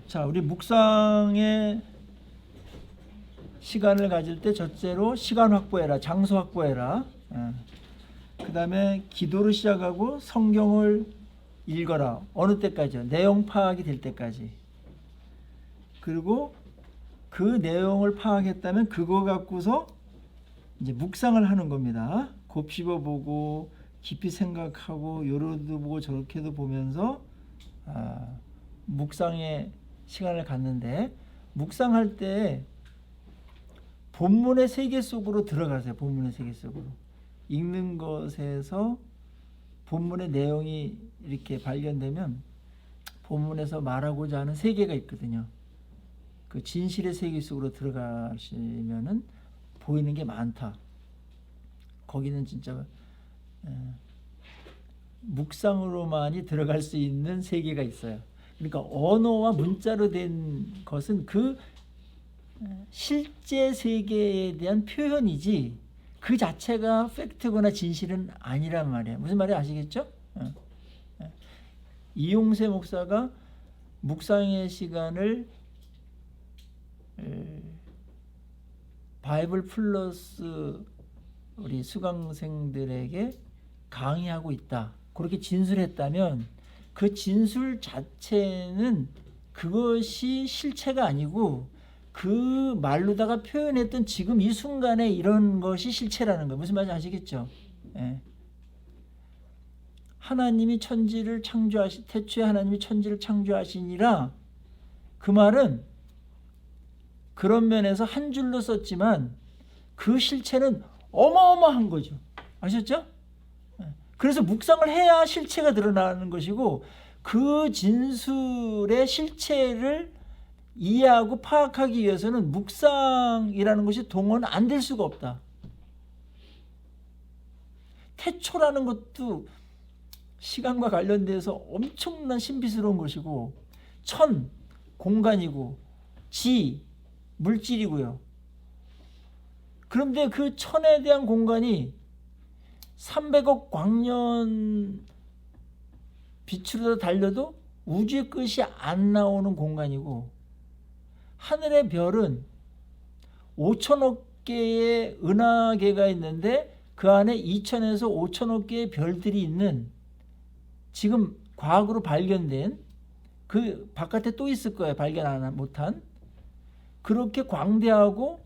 자, 우리 묵상의 시간을 가질 때 첫째로 시간 확보해라, 장소 확보해라. 그 다음에 기도를 시작하고 성경을 읽어라. 어느 때까지요? 내용 파악이 될 때까지. 그리고 그 내용을 파악했다면 그거 갖고서 이제 묵상을 하는 겁니다. 곱씹어 보고 깊이 생각하고 요로도 보고 저렇게도 보면서 묵상의 시간을 갖는데, 묵상할 때 본문의 세계 속으로 들어가세요. 본문의 세계 속으로. 읽는 것에서 본문의 내용이 이렇게 발견되면 본문에서 말하고자 하는 세계가 있거든요. 그 진실의 세계 속으로 들어가시면은 보이는 게 많다. 거기는 진짜 묵상으로만이 들어갈 수 있는 세계가 있어요. 그러니까 언어와 문자로 된 것은 그 실제 세계에 대한 표현이지 그 자체가 팩트거나 진실은 아니란 말이에요. 무슨 말인지 아시겠죠? 이용세 목사가 묵상의 시간을 바이블 플러스 우리 수강생들에게 강의하고 있다, 그렇게 진술했다면 그 진술 자체는 그것이 실체가 아니고 그 말로다가 표현했던 지금 이 순간에 이런 것이 실체라는 거예요. 무슨 말인지 아시겠죠? 예. 하나님이 천지를 태초에 하나님이 천지를 창조하시니라, 그 말은 그런 면에서 한 줄로 썼지만 그 실체는 어마어마한 거죠. 아셨죠? 그래서 묵상을 해야 실체가 드러나는 것이고, 그 진술의 실체를 이해하고 파악하기 위해서는 묵상이라는 것이 동원 안 될 수가 없다. 태초라는 것도 시간과 관련돼서 엄청난 신비스러운 것이고, 천, 공간이고, 지, 물질이고요. 그런데 그 천에 대한 공간이 300억 광년 빛으로 달려도 우주의 끝이 안 나오는 공간이고, 하늘의 별은 5천억 개의 은하계가 있는데 그 안에 2천에서 5천억 개의 별들이 있는, 지금 과학으로 발견된, 그 바깥에 또 있을 거예요. 발견 못한. 그렇게 광대하고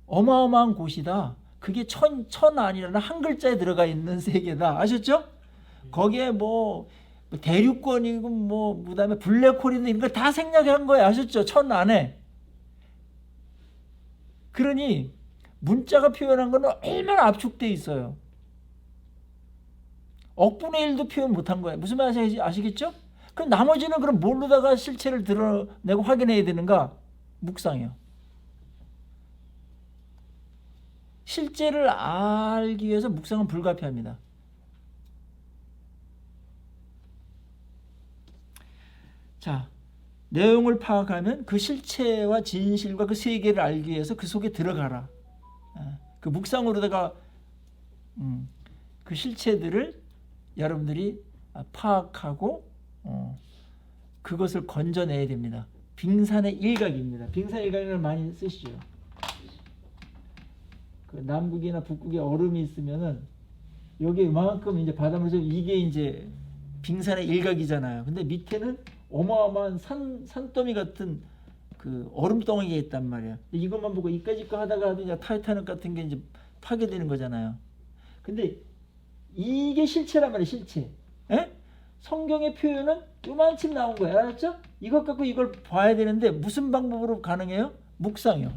어마어마한 곳이다. 그게 천 아니라는 한 글자에 들어가 있는 세계다. 아셨죠? 거기에 뭐 대륙권이고 뭐 그다음에 블랙홀이나 이런 걸 다 생략한 거예요. 아셨죠? 천 안에. 그러니 문자가 표현한 거는 얼마나 압축돼 있어요. 억분의 1도 표현 못한 거예요. 무슨 말인지 아시겠죠? 그럼 나머지는 그럼 뭘로다가 실체를 드러내고 확인해야 되는가? 묵상이요. 실제를 알기 위해서 묵상은 불가피합니다. 자, 내용을 파악하면 그 실체와 진실과 그 세계를 알기 위해서 그 속에 들어가라. 그 묵상으로다가 그 실체들을 여러분들이 파악하고 그것을 건져내야 됩니다. 빙산의 일각입니다. 빙산의 일각을 많이 쓰시죠. 그 남극이나 북극에 얼음이 있으면은 여기 이만큼 이제 바닷물에서 이게 이제 빙산의 일각이잖아요. 근데 밑에는 어마어마한 산더미 같은 그 얼음덩이가 있단 말이야. 이것만 보고 이까짓 거 하다가 이제 타이타닉 같은 게 이제 파괴되는 거잖아요. 근데 이게 실체란 말이에요. 실체. 에? 성경의 표현은 요만큼 나온 거예요. 알았죠? 이것 갖고 이걸 봐야 되는데 무슨 방법으로 가능해요? 묵상이요.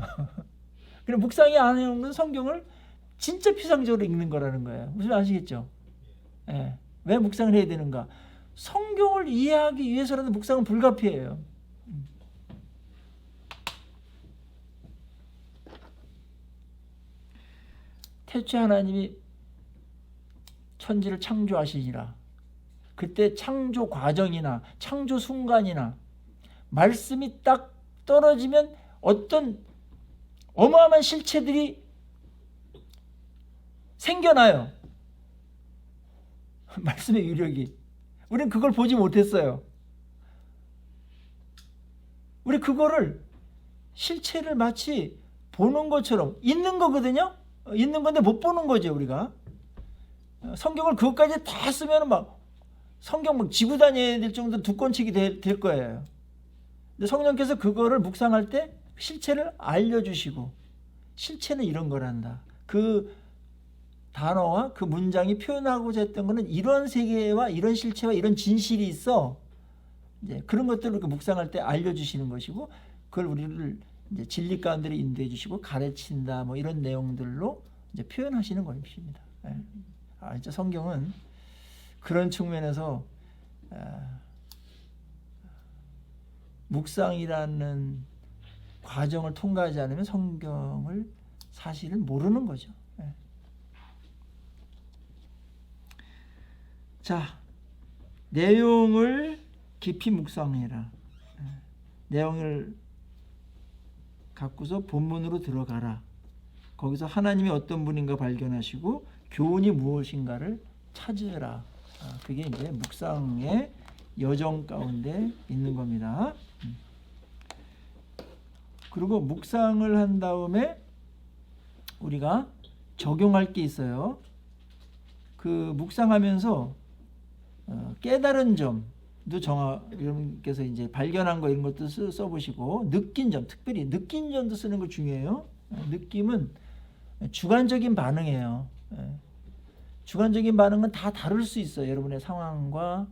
그럼 묵상이 안 해오는 성경을 진짜 피상적으로 읽는 거라는 거예요. 무슨 아시겠죠? 예. 왜 묵상을 해야 되는가? 성경을 이해하기 위해서라도 묵상은 불가피해요. 태초에 하나님이 천지를 창조하시니라. 그때 창조 과정이나 창조 순간이나 말씀이 딱 떨어지면 어떤 어마어마한 실체들이 생겨나요. 말씀의 위력이. 우리는 그걸 보지 못했어요. 우리 그거를 실체를 마치 보는 것처럼 있는 거거든요. 있는 건데 못 보는 거죠 우리가. 성경을 그것까지 다 쓰면 막 성경 막 지고 다녀야 될 정도 두꺼운 책이 될 거예요. 근데 성령께서 그거를 묵상할 때 실체를 알려주시고, 실체는 이런 거란다. 그 단어와 그 문장이 표현하고자 했던 거는 이런 세계와 이런 실체와 이런 진실이 있어. 이제 그런 것들을 묵상할 때 알려주시는 것이고, 그걸 우리를 이제 진리 가운데로 인도해 주시고 가르친다, 뭐 이런 내용들로 이제 표현하시는 것입니다. 진짜 성경은 그런 측면에서 묵상이라는 과정을 통과하지 않으면 성경을 사실은 모르는 거죠. 자, 내용을 깊이 묵상해라. 내용을 갖고서 본문으로 들어가라. 거기서 하나님이 어떤 분인가 발견하시고 교훈이 무엇인가를 찾으라. 그게 이제 묵상의 여정 가운데 있는 겁니다. 그리고 묵상을 한 다음에 우리가 적용할 게 있어요. 그 묵상하면서 깨달은 점도 여러분께서 이제 발견한 거 이런 것도 써보시고, 느낀 점, 특별히 느낀 점도 쓰는 거 중요해요. 느낌은 주관적인 반응이에요. 주관적인 반응은 다 다를 수 있어요. 여러분의 상황과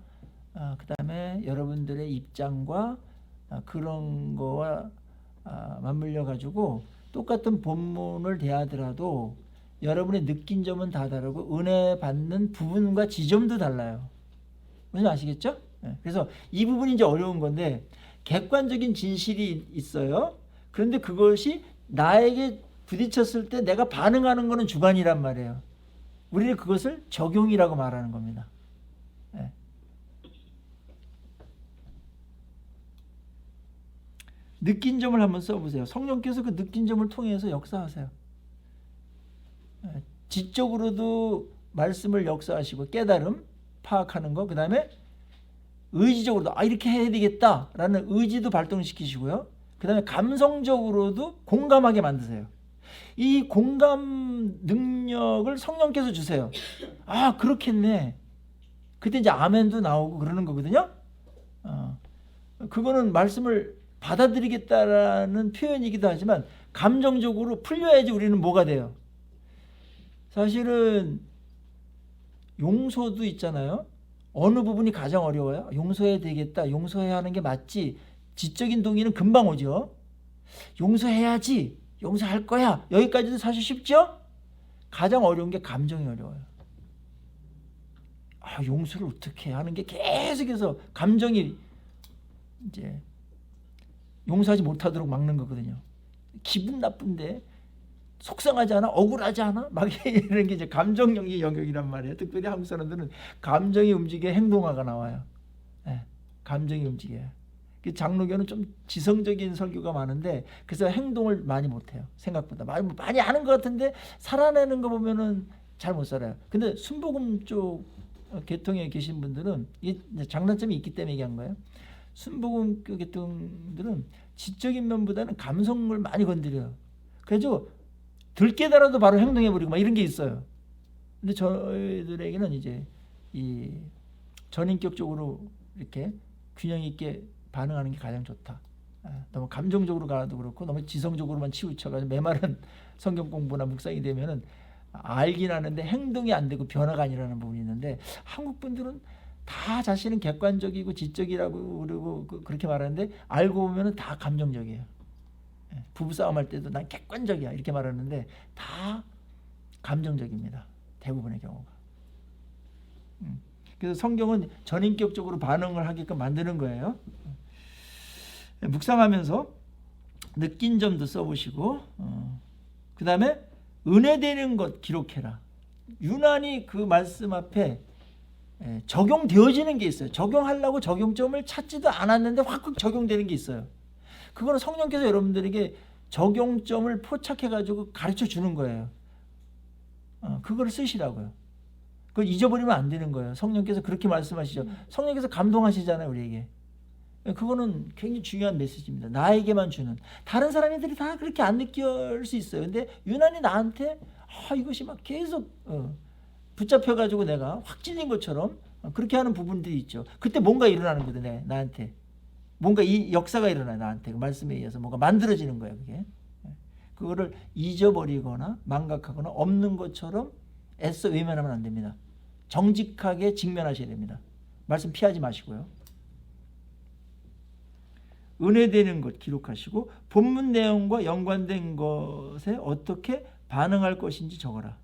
그 다음에 여러분들의 입장과 그런 거와 맞물려 가지고 똑같은 본문을 대하더라도 여러분의 느낀 점은 다 다르고 은혜 받는 부분과 지점도 달라요. 무슨 아시겠죠? 그래서 이 부분이 이제 어려운 건데, 객관적인 진실이 있어요. 그런데 그것이 나에게 부딪혔을 때 내가 반응하는 거는 주관이란 말이에요. 우리는 그것을 적용이라고 말하는 겁니다. 느낀 점을 한번 써보세요. 성령께서 그 느낀 점을 통해서 역사하세요. 지적으로도 말씀을 역사하시고 깨달음, 파악하는 거, 그 다음에 의지적으로도 이렇게 해야 되겠다라는 의지도 발동시키시고요. 그 다음에 감성적으로도 공감하게 만드세요. 이 공감 능력을 성령께서 주세요. 그렇겠네. 그때 이제 아멘도 나오고 그러는 거거든요. 그거는 말씀을 받아들이겠다라는 표현이기도 하지만 감정적으로 풀려야지 우리는 뭐가 돼요. 사실은 용서도 있잖아요. 어느 부분이 가장 어려워요? 용서해야 되겠다, 용서해야 하는 게 맞지. 지적인 동의는 금방 오죠. 용서해야지, 용서할 거야, 여기까지도 사실 쉽죠? 가장 어려운 게 감정이 어려워요. 용서를 어떻게 하는 게 계속해서 감정이 이제 용서하지 못하도록 막는 거거든요. 기분 나쁜데 속상하지 않아? 억울하지 않아? 막 이런 게 이제 감정의 영역이란 말이에요. 특별히 한국 사람들은 감정이 움직여 행동화가 나와요. 감정이 움직여요. 장로교는 좀 지성적인 설교가 많은데 그래서 행동을 많이 못해요. 생각보다 많이 하는 것 같은데 살아내는 거 보면은 잘 못 살아요. 근데 순복음 쪽 계통에 계신 분들은 이 장단점이 있기 때문에 얘기한 거예요. 순복음 계통들은 지적인 면보다는 감성을 많이 건드려요. 그래서 덜 깨달아도 바로 행동해버리고 막 이런 게 있어요. 근데 저희들에게는 이제 이 전인격적으로 이렇게 균형 있게 반응하는 게 가장 좋다. 너무 감정적으로 가도 그렇고 너무 지성적으로만 치우쳐가지고 메마른 성경 공부나 묵상이 되면은 알긴 하는데 행동이 안 되고 변화가 아니라는 부분이 있는데, 한국 분들은 다 자신은 객관적이고 지적이라고 그러고 그렇게 말하는데 알고 보면은 다 감정적이에요. 부부싸움 할 때도 난 객관적이야 이렇게 말하는데 다 감정적입니다. 대부분의 경우가. 그래서 성경은 전인격적으로 반응을 하게끔 만드는 거예요. 묵상하면서 느낀 점도 써보시고, 그 다음에 은혜되는 것 기록해라. 유난히 그 말씀 앞에 적용되어지는 게 있어요. 적용하려고 적용점을 찾지도 않았는데 확 적용되는 게 있어요. 그거는 성령께서 여러분들에게 적용점을 포착해가지고 가르쳐 주는 거예요. 그걸 쓰시라고요. 그걸 잊어버리면 안 되는 거예요. 성령께서 그렇게 말씀하시죠. 성령께서 감동하시잖아요, 우리에게. 그거는 굉장히 중요한 메시지입니다. 나에게만 주는. 다른 사람들이 다 그렇게 안 느낄 수 있어요. 근데 유난히 나한테 이것이 막 계속 붙잡혀가지고 내가 확 찔린 것처럼 그렇게 하는 부분들이 있죠. 그때 뭔가 일어나는 거거든. 나한테 뭔가 이 역사가 일어나요. 나한테 그 말씀에 의해서 뭔가 만들어지는 거예요. 그게. 그거를 잊어버리거나 망각하거나 없는 것처럼 애써 외면하면 안 됩니다. 정직하게 직면하셔야 됩니다. 말씀 피하지 마시고요. 은혜되는 것 기록하시고 본문 내용과 연관된 것에 어떻게 반응할 것인지 적어라.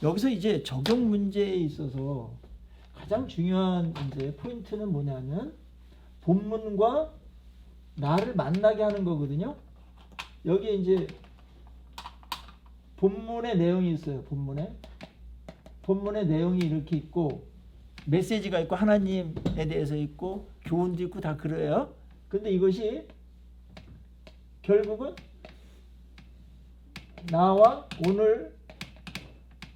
여기서 이제 적용 문제에 있어서 가장 중요한 이제 포인트는 뭐냐면 본문과 나를 만나게 하는 거거든요. 여기에 이제 본문의 내용이 있어요. 본문의 내용이 이렇게 있고 메시지가 있고 하나님에 대해서 있고 교훈도 있고 다 그래요. 근데 이것이 결국은 나와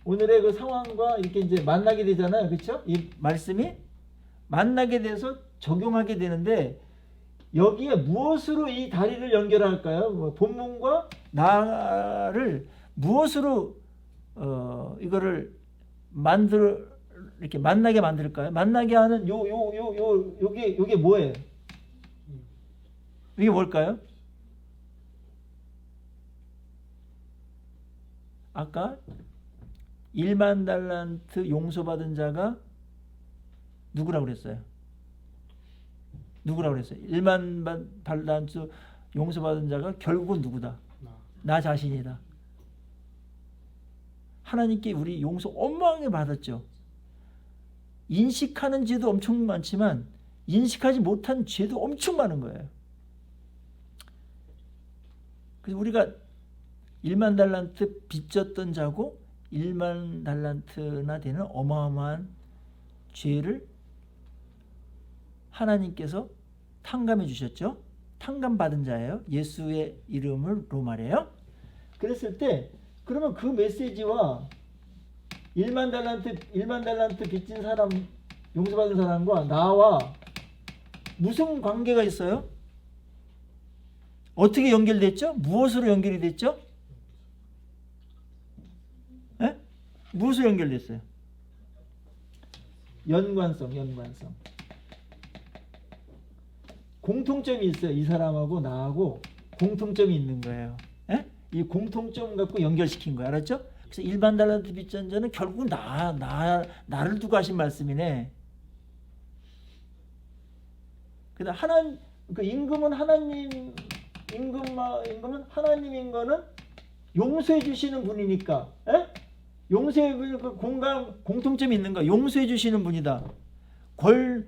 오늘의 그 상황과 이렇게 이제 만나게 되잖아요. 그렇죠? 이 말씀이 만나게 돼서 적용하게 되는데 여기에 무엇으로 이 다리를 연결할까요? 본문과 나를 무엇으로 이거를 이렇게 만나게 만들까요? 만나게 하는 요게 뭐예요? 이게 뭘까요? 아까 1만 달란트 용서받은 자가 누구라고 그랬어요? 1만 달란트 용서받은 자가 결국은 누구다? 나 자신이다. 하나님께 우리 용서 어마어마하게 받았죠. 인식하는 죄도 엄청 많지만 인식하지 못한 죄도 엄청 많은 거예요. 그래서 우리가 1만 달란트 빚졌던 자고 1만 달란트나 되는 어마어마한 죄를 하나님께서 탕감해 주셨죠. 탕감받은 자예요. 예수의 이름으로 말해요. 그랬을 때 그러면 그 메시지와 1만 달란트 빚진 사람, 용서받은 사람과 나와 무슨 관계가 있어요? 어떻게 연결됐죠? 무엇으로 연결이 됐죠? 에? 무엇으로 연결됐어요? 연관성. 공통점이 있어요. 이 사람하고 나하고 공통점이 있는 거예요. 에? 이 공통점 갖고 연결시킨 거야. 알았죠? 그래서 일반 달란트 빚진 자는 결국 나를 두고 하신 말씀이네. 그다음 임금은 하나님인 거는 용서해 주시는 분이니까. 에? 용서해 주는 그 공통점이 있는 거야. 용서해 주시는 분이다.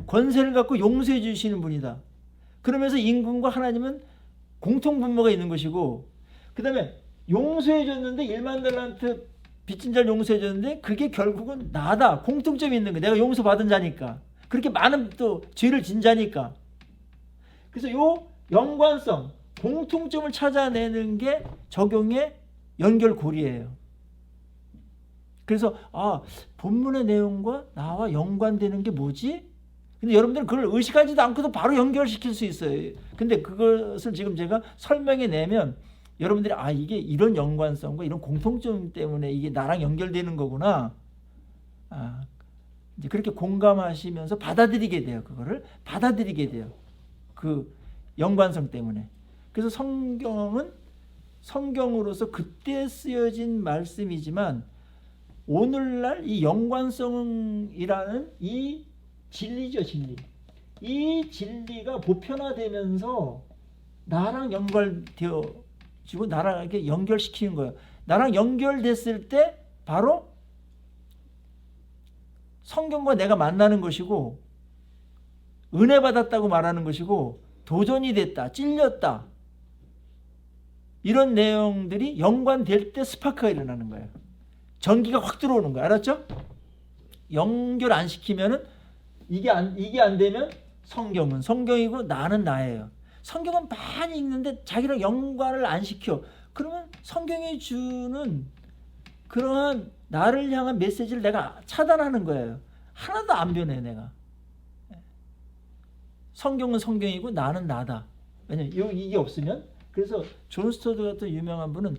권세를 갖고 용서해 주시는 분이다. 그러면서 임금과 하나님은 공통 분모가 있는 것이고, 그 다음에 용서해 줬는데 1만 달란트 빚진 자를 용서해 줬는데 그게 결국은 나다. 공통점이 있는 거야. 내가 용서받은 자니까. 그렇게 많은 또 죄를 진 자니까. 그래서 요 연관성, 공통점을 찾아내는 게 적용의 연결고리예요. 그래서 본문의 내용과 나와 연관되는 게 뭐지? 근데 여러분들은 그걸 의식하지도 않고도 바로 연결시킬 수 있어요. 근데 그것을 지금 제가 설명해 내면 여러분들이 이게 이런 연관성과 이런 공통점 때문에 이게 나랑 연결되는 거구나. 이제 그렇게 공감하시면서 받아들이게 돼요. 그거를 받아들이게 돼요. 그 연관성 때문에. 그래서 성경은 성경으로서 그때 쓰여진 말씀이지만 오늘날 이 연관성이라는 이 진리죠, 진리. 이 진리가 보편화되면서 나랑 연결되어지고 나랑 이렇게 연결시키는 거예요. 나랑 연결됐을 때 바로 성경과 내가 만나는 것이고 은혜 받았다고 말하는 것이고 도전이 됐다, 찔렸다. 이런 내용들이 연관될 때 스파크가 일어나는 거예요. 전기가 확 들어오는 거예요. 알았죠? 연결 안 시키면은 이게 안 되면 성경은 성경이고 나는 나예요. 성경은 많이 읽는데 자기랑 연관을 안 시켜. 그러면 성경이 주는 그러한 나를 향한 메시지를 내가 차단하는 거예요. 하나도 안 변해 내가. 성경은 성경이고 나는 나다. 왜냐면 이게 없으면. 그래서 존 스토드 같은 유명한 분은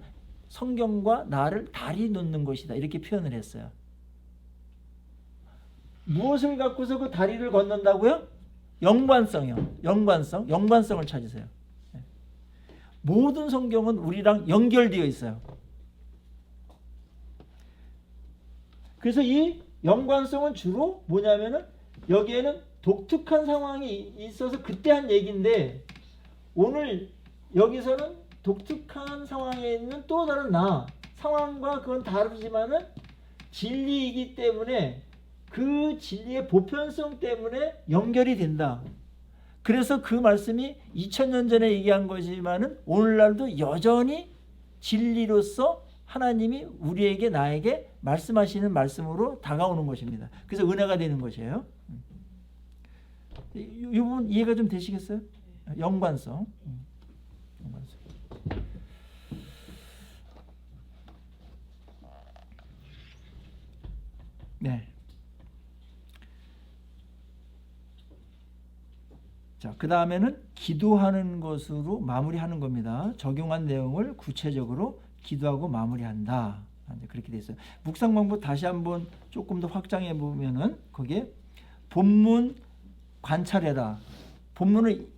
성경과 나를 다리 놓는 것이다 이렇게 표현을 했어요. 무엇을 갖고서 그 다리를 건넌다고요? 연관성이요. 연관성을 찾으세요. 모든 성경은 우리랑 연결되어 있어요. 그래서 이 연관성은 주로 뭐냐면은 여기에는 독특한 상황이 있어서 그때 한 얘기인데, 오늘 여기서는 독특한 상황에 있는 또 다른 상황과 그건 다르지만은 진리이기 때문에 그 진리의 보편성 때문에 연결이 된다. 그래서 그 말씀이 2000년 전에 얘기한 거지만은 오늘날도 여전히 진리로서 하나님이 우리에게 나에게 말씀하시는 말씀으로 다가오는 것입니다. 그래서 은혜가 되는 것이에요. 이 부분 이해가 좀 되시겠어요? 연관성. 네. 자, 그 다음에는 기도하는 것으로 마무리하는 겁니다. 적용한 내용을 구체적으로 기도하고 마무리한다. 그렇게 돼 있어요. 묵상 방법 다시 한번 조금 더 확장해 보면은 거기에 본문 관찰해라. 본문을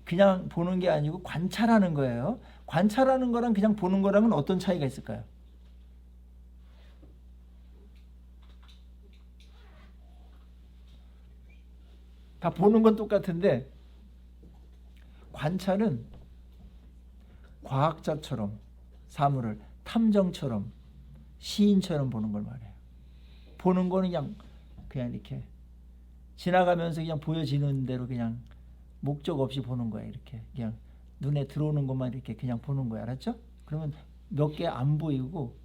그냥 보는 게 아니고 관찰하는 거예요. 관찰하는 거랑 그냥 보는 거랑은 어떤 차이가 있을까요? 다 보는 건 똑같은데 관찰은 과학자처럼 사물을 탐정처럼 시인처럼 보는 걸 말해요. 보는 거는 그냥 이렇게 지나가면서 그냥 보여지는 대로 그냥 목적 없이 보는 거야. 이렇게 그냥 눈에 들어오는 것만 이렇게 그냥 보는 거야. 알았죠? 그러면 몇 개 안 보이고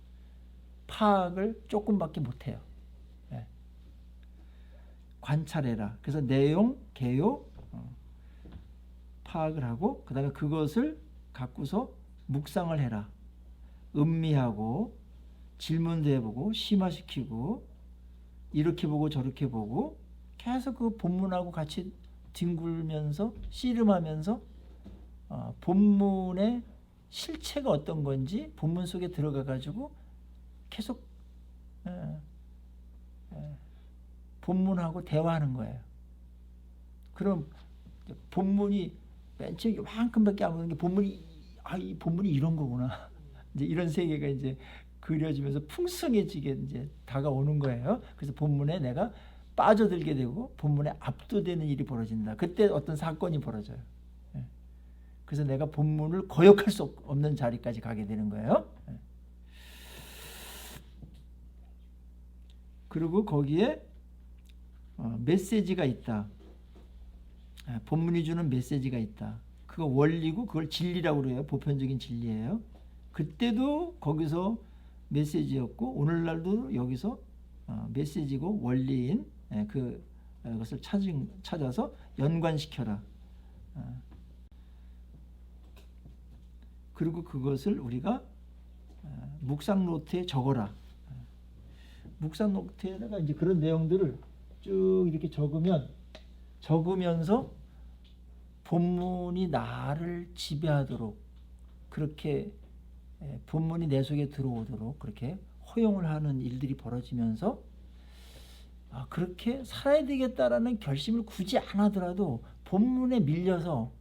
파악을 조금밖에 못 해요. 네. 관찰해라. 그래서 내용, 개요 파악을 하고 그 다음에 그것을 갖고서 묵상을 해라. 음미하고 질문도 해보고 심화시키고 이렇게 보고 저렇게 보고 계속 그 본문하고 같이 뒹굴면서 씨름하면서 본문의 실체가 어떤 건지 본문 속에 들어가 가지고 계속 본문하고 대화하는 거예요. 그럼 본문이 맨 처음에 이만큼밖에 안 보는 게 이 본문이 이런 거구나. 이제 이런 세계가 이제 그려지면서 풍성해지게 이제 다가오는 거예요. 그래서 본문에 내가 빠져들게 되고 본문에 압도되는 일이 벌어진다. 그때 어떤 사건이 벌어져요. 그래서 내가 본문을 거역할 수 없는 자리까지 가게 되는 거예요. 그리고 거기에 메시지가 있다. 본문이 주는 메시지가 있다. 그거 원리고 그걸 진리라고 그래요. 보편적인 진리예요. 그때도 거기서 메시지였고 오늘날도 여기서 메시지고 원리인 그것을 찾아서 연관시켜라. 그리고 그것을 우리가 묵상 노트에 적어라. 묵상 노트에다가 이제 그런 내용들을 쭉 이렇게 적으면서 본문이 나를 지배하도록 그렇게 본문이 내 속에 들어오도록 그렇게 허용을 하는 일들이 벌어지면서 그렇게 살아야 되겠다라는 결심을 굳이 안 하더라도 본문에 밀려서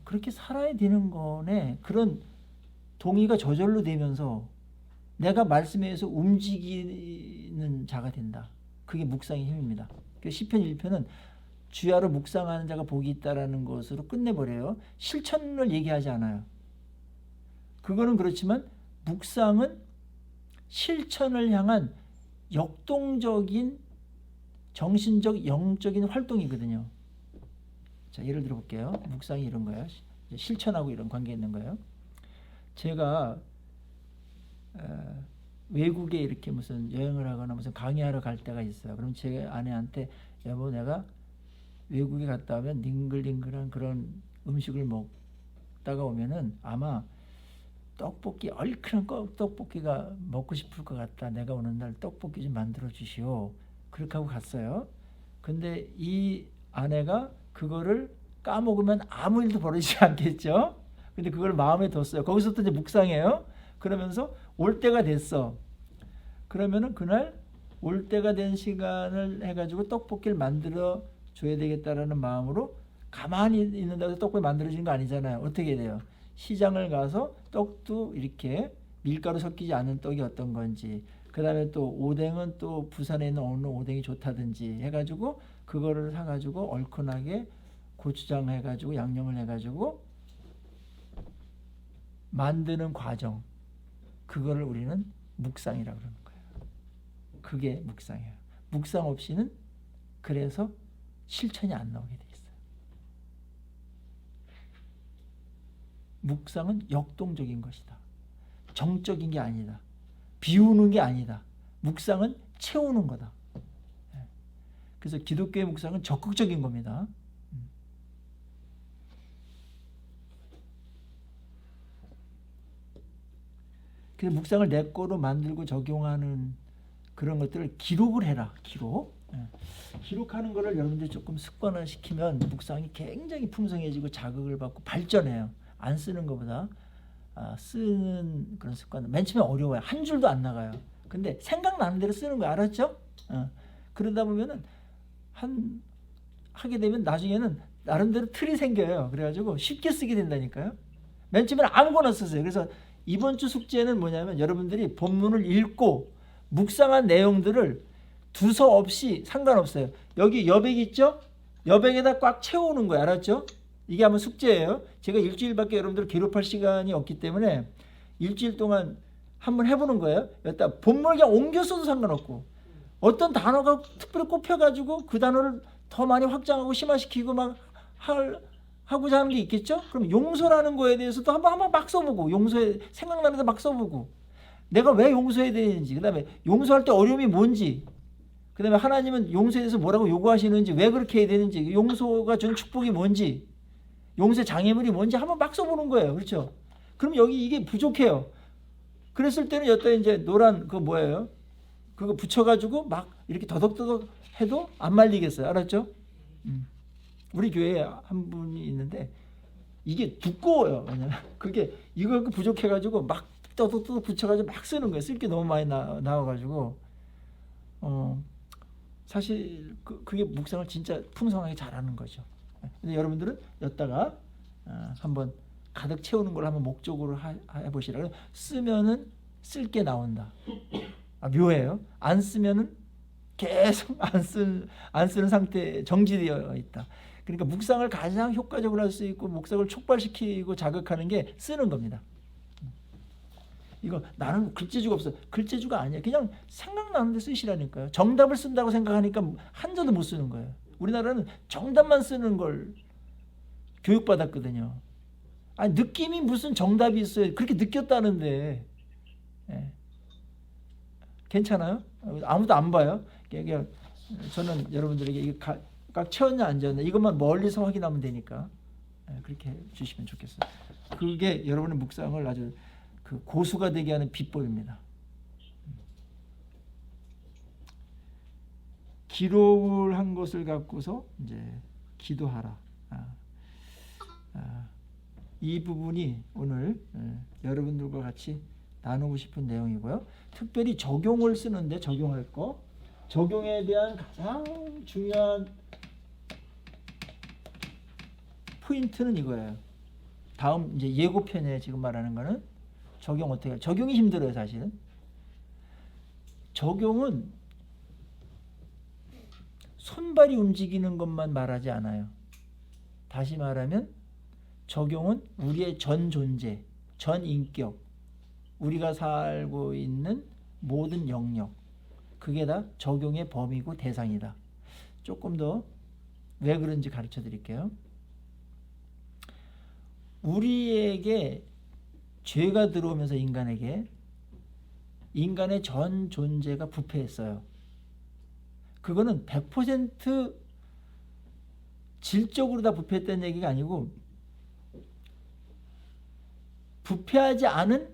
그렇게 살아야 되는 거네. 그런 동의가 저절로 되면서 내가 말씀에 의해서 움직이는 자가 된다. 그게 묵상의 힘입니다. 시편 1편은 주야로 묵상하는 자가 복이 있다라는 것으로 끝내버려요. 실천을 얘기하지 않아요. 그거는 그렇지만 묵상은 실천을 향한 역동적인 정신적 영적인 활동이거든요. 자, 예를 들어 볼게요. 묵상이 이런 거예요. 실천하고 이런 관계 있는 거예요. 제가 외국에 이렇게 무슨 여행을 하거나 무슨 강의하러 갈 때가 있어요. 그럼 제 아내한테 여보 내가 외국에 갔다 오면 닝글닝글한 그런 음식을 먹다가 오면은 아마 떡볶이 얼큰한 떡볶이가 먹고 싶을 것 같다. 내가 오는 날 떡볶이 좀 만들어 주시오. 그렇게 하고 갔어요. 근데 이 아내가 그거를 까먹으면 아무 일도 벌어지지 않겠죠. 근데 그걸 마음에 뒀어요. 거기서부터 이제 묵상해요. 그러면서 올 때가 됐어. 그러면은 그날 올 때가 된 시간을 해가지고 떡볶이를 만들어 줘야 되겠다라는 마음으로 가만히 있는다고 떡볶이 만들어지는 거 아니잖아요. 어떻게 돼요? 시장을 가서 떡도 이렇게 밀가루 섞이지 않은 떡이 어떤 건지, 그 다음에 또 오뎅은 또 부산에 있는 어느 오뎅이 좋다든지 해가지고 그거를 사가지고 얼큰하게 고추장 해가지고 양념을 해가지고 만드는 과정, 그거를 우리는 묵상이라고 그러는 거예요. 그게 묵상이에요. 묵상 없이는 그래서 실천이 안 나오게 돼 있어요. 묵상은 역동적인 것이다. 정적인 게 아니다. 비우는 게 아니다. 묵상은 채우는 거다. 그래서 기독교의 묵상은 적극적인 겁니다. 그래서 묵상을 내 거로 만들고 적용하는 그런 것들을 기록을 해라. 기록. 기록하는 거를 여러분들이 조금 습관화시키면 묵상이 굉장히 풍성해지고 자극을 받고 발전해요. 안 쓰는 것보다 쓰는 그런 습관은 맨 처음에 어려워요. 한 줄도 안 나가요. 근데 생각나는 대로 쓰는 거 알았죠? 그러다 보면은 하게 되면 나중에는 나름대로 틀이 생겨요. 그래가지고 쉽게 쓰게 된다니까요. 맨 처음에는 아무거나 쓰세요. 그래서 이번 주 숙제는 뭐냐면 여러분들이 본문을 읽고 묵상한 내용들을 두서 없이 상관없어요. 여기 여백 있죠? 여백에다 꽉 채우는 거예요. 알았죠? 이게 한번 숙제예요. 제가 일주일밖에 여러분들 기록할 시간이 없기 때문에 일주일 동안 한번 해보는 거예요. 여기다 본문을 그냥 옮겨 써도 상관없고 어떤 단어가 특별히 꼽혀가지고 그 단어를 더 많이 확장하고 심화시키고 막 하고자 하는 게 있겠죠? 그럼 용서라는 거에 대해서도 한번 막 써보고 용서에 생각나는 데서 막 써보고 내가 왜 용서해야 되는지, 그 다음에 용서할 때 어려움이 뭔지, 그 다음에 하나님은 용서에 대해서 뭐라고 요구하시는지, 왜 그렇게 해야 되는지, 용서가 주는 축복이 뭔지, 용서의 장애물이 뭔지 한번 막 써보는 거예요. 그렇죠? 그럼 여기 이게 부족해요. 그랬을 때는 여기다 이제 노란 그 뭐예요? 그거 붙여가지고 막 이렇게 더덕더덕 해도 안 말리겠어요. 알았죠? 우리 교회에 한 분이 있는데 이게 두꺼워요. 왜냐면 그게 이거 부족해가지고 막 떠덕떠덕 붙여가지고 막 쓰는 거예요. 쓸 게 너무 많이 나와가지고 사실 그게 묵상을 진짜 풍성하게 잘하는 거죠. 근데 여러분들은 여기다가 한번 가득 채우는 걸 한번 목적으로 해보시라. 쓰면은 쓸 게 나온다. 묘해요. 안 쓰면은 계속 안 쓰는 상태에 정지되어 있다. 그러니까 묵상을 가장 효과적으로 할 수 있고 묵상을 촉발시키고 자극하는 게 쓰는 겁니다. 이거 나는 글재주가 없어. 글재주가 아니야. 그냥 생각나는 데 쓰시라니까요. 정답을 쓴다고 생각하니까 한 자도 못 쓰는 거예요. 우리나라는 정답만 쓰는 걸 교육받았거든요. 아니 느낌이 무슨 정답이 있어요. 그렇게 느꼈다는데. 괜찮아요? 아무도 안 봐요. 저는 여러분들에게 이거 꽉 채웠냐 안 채웠냐 이것만 멀리서 확인하면 되니까 그렇게 해주시면 좋겠어요. 그게 여러분의 묵상을 아주 그 고수가 되게 하는 비법입니다. 기록을 한 것을 갖고서 이제 기도하라. 이 부분이 오늘 여러분들과 같이 나누고 싶은 내용이고요. 특별히 적용을 쓰는데 적용할 거, 적용에 대한 가장 중요한 포인트는 이거예요. 다음 이제 예고편에 지금 말하는 거는 적용 어떻게 해요? 적용이 힘들어요, 사실은. 적용은 손발이 움직이는 것만 말하지 않아요. 다시 말하면 적용은 우리의 전 존재, 전 인격, 우리가 살고 있는 모든 영역, 그게 다 적용의 범위고 대상이다. 조금 더 왜 그런지 가르쳐 드릴게요. 우리에게 죄가 들어오면서 인간의 전 존재가 부패했어요. 그거는 100% 질적으로 다 부패했다는 얘기가 아니고 부패하지 않은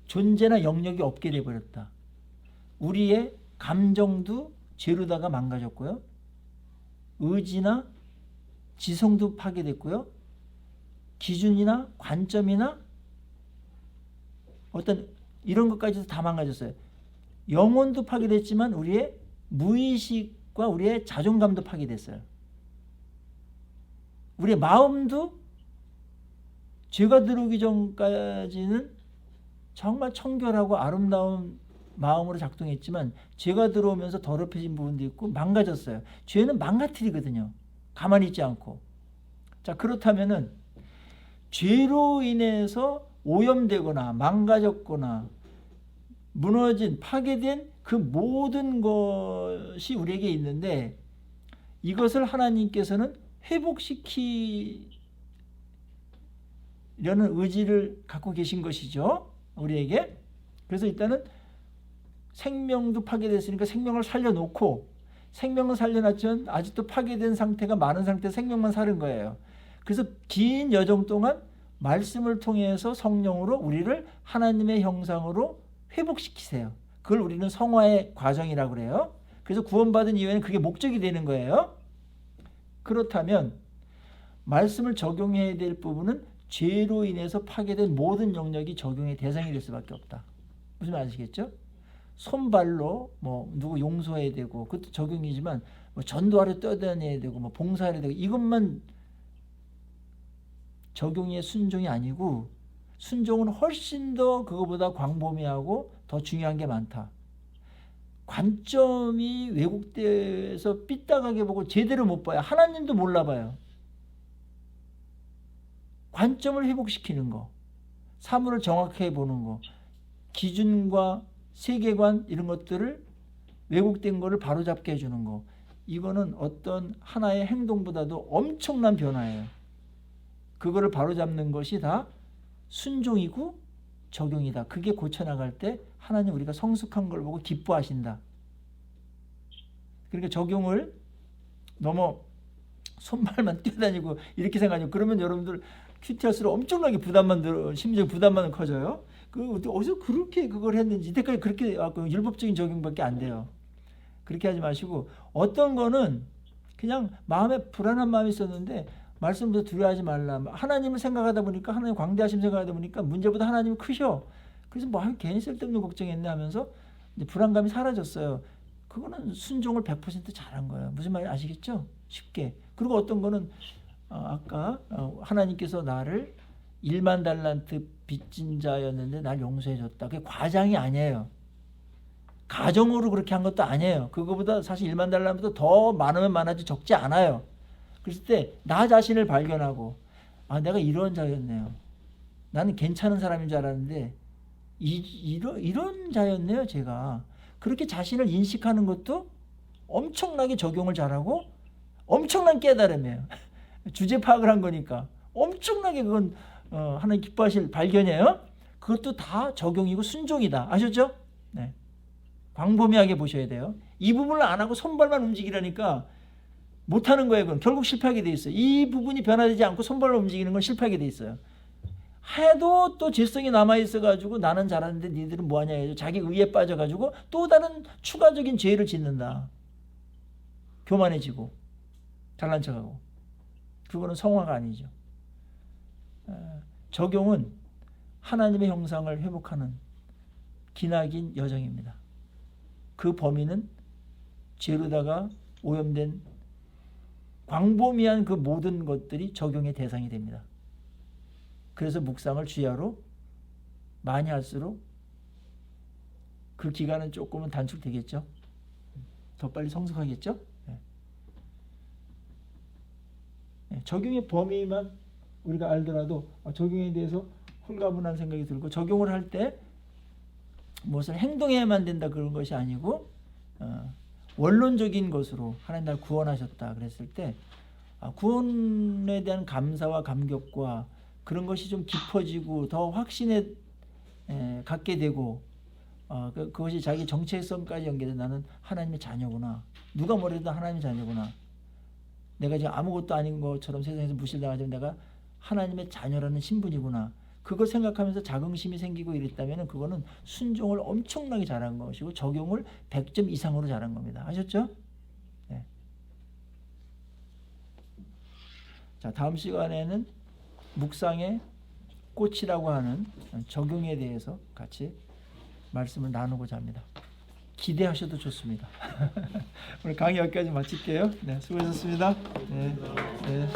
존재나 영역이 없게 돼버렸다. 우리의 감정도 죄로다가 망가졌고요. 의지나 지성도 파괴됐고요. 기준이나 관점이나 어떤 이런 것까지도 다 망가졌어요. 영혼도 파괴됐지만 우리의 무의식과 우리의 자존감도 파괴됐어요. 우리의 마음도 죄가 들어오기 전까지는 정말 청결하고 아름다운 마음으로 작동했지만 죄가 들어오면서 더럽혀진 부분도 있고 망가졌어요. 죄는 망가뜨리거든요. 가만히 있지 않고. 자, 그렇다면은 죄로 인해서 오염되거나 망가졌거나 무너진 파괴된 그 모든 것이 우리에게 있는데 이것을 하나님께서는 회복시키려는 의지를 갖고 계신 것이죠. 우리에게. 그래서 일단은 생명도 파괴됐으니까 생명을 살려놓고 생명을 살려놨지만 아직도 파괴된 상태가 많은 상태에서 생명만 사는 거예요. 그래서 긴 여정 동안 말씀을 통해서 성령으로 우리를 하나님의 형상으로 회복시키세요. 그걸 우리는 성화의 과정이라고 그래요. 그래서 구원받은 이후에는 그게 목적이 되는 거예요. 그렇다면 말씀을 적용해야 될 부분은 죄로 인해서 파괴된 모든 영역이 적용의 대상이 될 수밖에 없다. 무슨 말 아시겠죠? 손발로 뭐 누구 용서해야 되고 그것도 적용이지만 뭐 전도하러 뛰어다녀야 되고 뭐 봉사해야 되고 이것만 적용의 순종이 아니고 순종은 훨씬 더 그거보다 광범위하고 더 중요한 게 많다. 관점이 왜곡돼서 삐딱하게 보고 제대로 못 봐요. 하나님도 몰라봐요. 관점을 회복시키는 거, 사물을 정확하게 보는 거, 기준과 세계관 이런 것들을 왜곡된 거를 바로잡게 해주는 거, 이거는 어떤 하나의 행동보다도 엄청난 변화예요. 그거를 바로잡는 것이 다 순종이고 적용이다. 그게 고쳐나갈 때 하나님 우리가 성숙한 걸 보고 기뻐하신다. 그러니까 적용을 너무 손발만 뛰어다니고 이렇게 생각하죠. 그러면 여러분들 큐티할수록 엄청나게 부담만 들어, 심지어 부담만 커져요. 어디서 그렇게 그걸 했는지 이때까지 그렇게 율법적인 적용밖에 안 돼요. 그렇게 하지 마시고 어떤 거는 그냥 마음에 불안한 마음이 있었는데 말씀도 두려워하지 말라. 하나님을 생각하다 보니까 하나님 광대하심 생각하다 보니까 문제보다 하나님이 크셔. 그래서 뭐 괜히 쓸데없는 걱정했네 하면서 이제 불안감이 사라졌어요. 그거는 순종을 100% 잘한 거예요. 무슨 말인지 아시겠죠? 쉽게. 그리고 어떤 거는 아까 하나님께서 나를 1만 달란트 빚진 자였는데 날 용서해 줬다. 그게 과장이 아니에요. 가정으로 그렇게 한 것도 아니에요. 그거보다 사실 1만 달란트보다 더 많으면 많아지 적지 않아요. 그랬을 때 나 자신을 발견하고 내가 이런 자였네요. 나는 괜찮은 사람인 줄 알았는데 이런 자였네요. 제가. 그렇게 자신을 인식하는 것도 엄청나게 적용을 잘하고 엄청난 깨달음이에요. 주제 파악을 한 거니까 엄청나게 그건 하나님 기뻐하실 발견이에요. 그것도 다 적용이고 순종이다. 아셨죠? 네. 광범위하게 보셔야 돼요. 이 부분을 안 하고 손발만 움직이라니까 못하는 거예요. 그건 결국 실패하게 돼 있어요. 이 부분이 변화되지 않고 손발로 움직이는 건 실패하게 돼 있어요. 해도 또 죄성이 남아있어가지고 나는 잘하는데 니들은 뭐하냐 해서 자기 의에 빠져가지고 또 다른 추가적인 죄를 짓는다. 교만해지고 잘난 척하고. 그거는 성화가 아니죠. 적용은 하나님의 형상을 회복하는 기나긴 여정입니다. 그 범위는 죄로다가 오염된 광범위한 그 모든 것들이 적용의 대상이 됩니다. 그래서 묵상을 주야로 많이 할수록 그 기간은 조금은 단축되겠죠. 더 빨리 성숙하겠죠. 적용의 범위만 우리가 알더라도 적용에 대해서 홀가분한 생각이 들고 적용을 할 때 무엇을 행동해야만 된다 그런 것이 아니고 원론적인 것으로 하나님 날 구원하셨다 그랬을 때 구원에 대한 감사와 감격과 그런 것이 좀 깊어지고 더 확신에 갖게 되고 그것이 자기 정체성까지 연결돼 나는 하나님의 자녀구나. 누가 뭐래도 하나님의 자녀구나. 내가 지금 아무것도 아닌 것처럼 세상에서 무실당하지만 내가 하나님의 자녀라는 신분이구나. 그걸 생각하면서 자긍심이 생기고 이랬다면 그거는 순종을 엄청나게 잘한 것이고 적용을 100점 이상으로 잘한 겁니다. 아셨죠? 네. 자, 다음 시간에는 묵상의 꽃이라고 하는 적용에 대해서 같이 말씀을 나누고자 합니다. 기대하셔도 좋습니다. 오늘 강의 여기까지 마칠게요. 네, 수고하셨습니다. 네, 네.